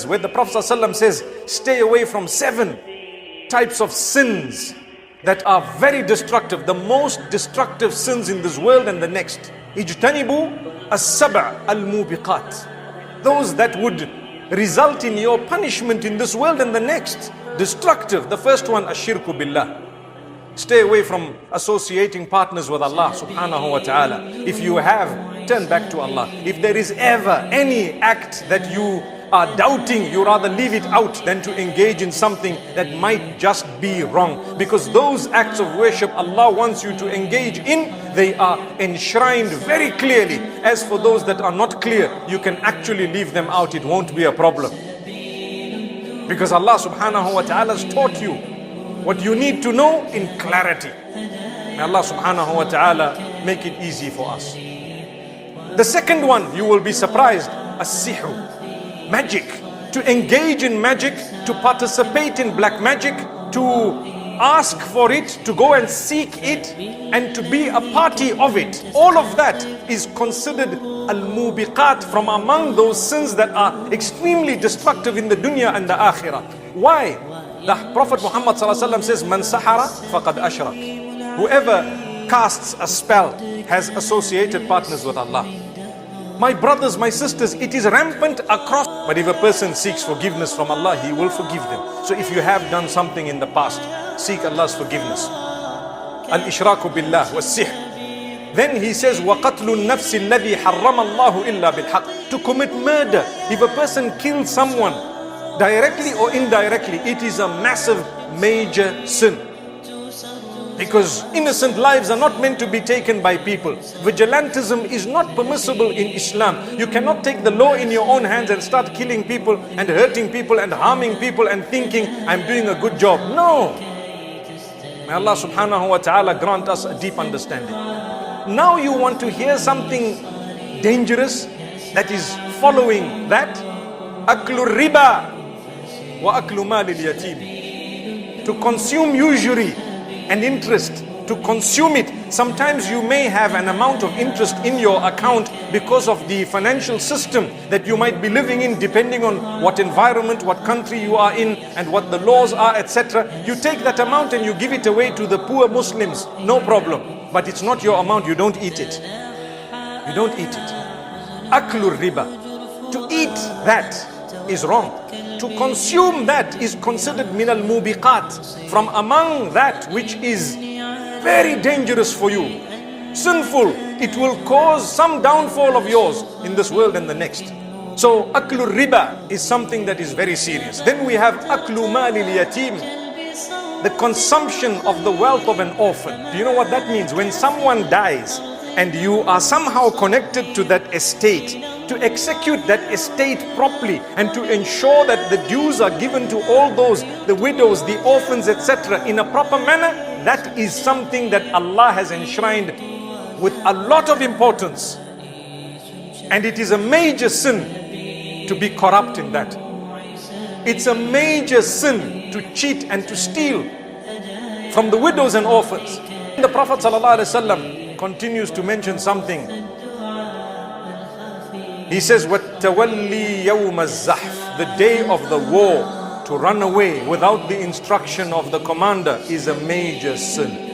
verses where the Prophet ﷺ says, stay away from 7 types of sins that are very destructive, the most destructive sins in this world and the next. Ijtanibu as-sab' al-mubiqat. Those that would result in your punishment in this world and the next. Destructive. The first one, ashirku billah. Stay away from associating partners with Allah subhanahu wa ta'ala. If you have, turn back to Allah. If there is ever any act that you are doubting, you rather leave it out than to engage in something that might just be wrong. Because those acts of worship Allah wants you to engage in, they are enshrined very clearly. As for those that are not clear, you can actually leave them out. It won't be a problem. Because Allah subhanahu wa ta'ala has taught you what you need to know in clarity. May Allah subhanahu wa ta'ala make it easy for us. The second one, you will be surprised, as-sihru, magic. To engage in magic, to participate in black magic, to ask for it, to go and seek it, and to be a party of it. All of that is considered al-mubiqat, from among those sins that are extremely destructive in the dunya and the akhirah. Why? The Prophet Muhammad ﷺ says, Man sahara faqad ashrak. Whoever casts a spell has associated partners with Allah. My brothers, my sisters, it is rampant across. But if a person seeks forgiveness from Allah, He will forgive them. So if you have done something in the past, seek Allah's forgiveness. Al-ishraku billah was-sihr. Then he says, وَقَتْلُ النَّفْسِ الَّذِي حَرَّمَ اللَّهُ إِلَّا بِالْحَقِّ. To commit murder. If a person kills someone, directly or indirectly, it is a massive, major sin. Because innocent lives are not meant to be taken by people. Vigilantism is not permissible in Islam. You cannot take the law in your own hands and start killing people and hurting people and harming people and thinking, I'm doing a good job. No. May Allah subhanahu wa ta'ala grant us a deep understanding. Now you want to hear something dangerous that is following that. Aklu riba wa aklu mal al-yatim. To consume usury and interest, to consume it. Sometimes you may have an amount of interest in your account because of the financial system that you might be living in, depending on what environment, what country you are in, and what the laws are, etc. You take that amount and you give it away to the poor Muslims, no problem. But it's not your amount, you don't eat it. You don't eat it. Aklur riba. To eat that is wrong. To consume that is considered min al-mubiqat, from among that which is very dangerous for you, sinful. It will cause some downfall of yours in this world and the next. So aklu riba is something that is very serious. Then we have aklu mal al-yatim, the consumption of the wealth of an orphan. Do you know what that means? When someone dies and you are somehow connected to that estate, to execute that estate properly and to ensure that the dues are given to all those, the widows, the orphans, etc. in a proper manner, that is something that Allah has enshrined with a lot of importance. And it is a major sin to be corrupt in that. It's a major sin to cheat and to steal from the widows and orphans. The Prophet ﷺ continues to mention something. He says, وَالتَّوَلِّي يَوْمَ الزَّحْفِ. The day of the war, to run away without the instruction of the commander, is a major sin.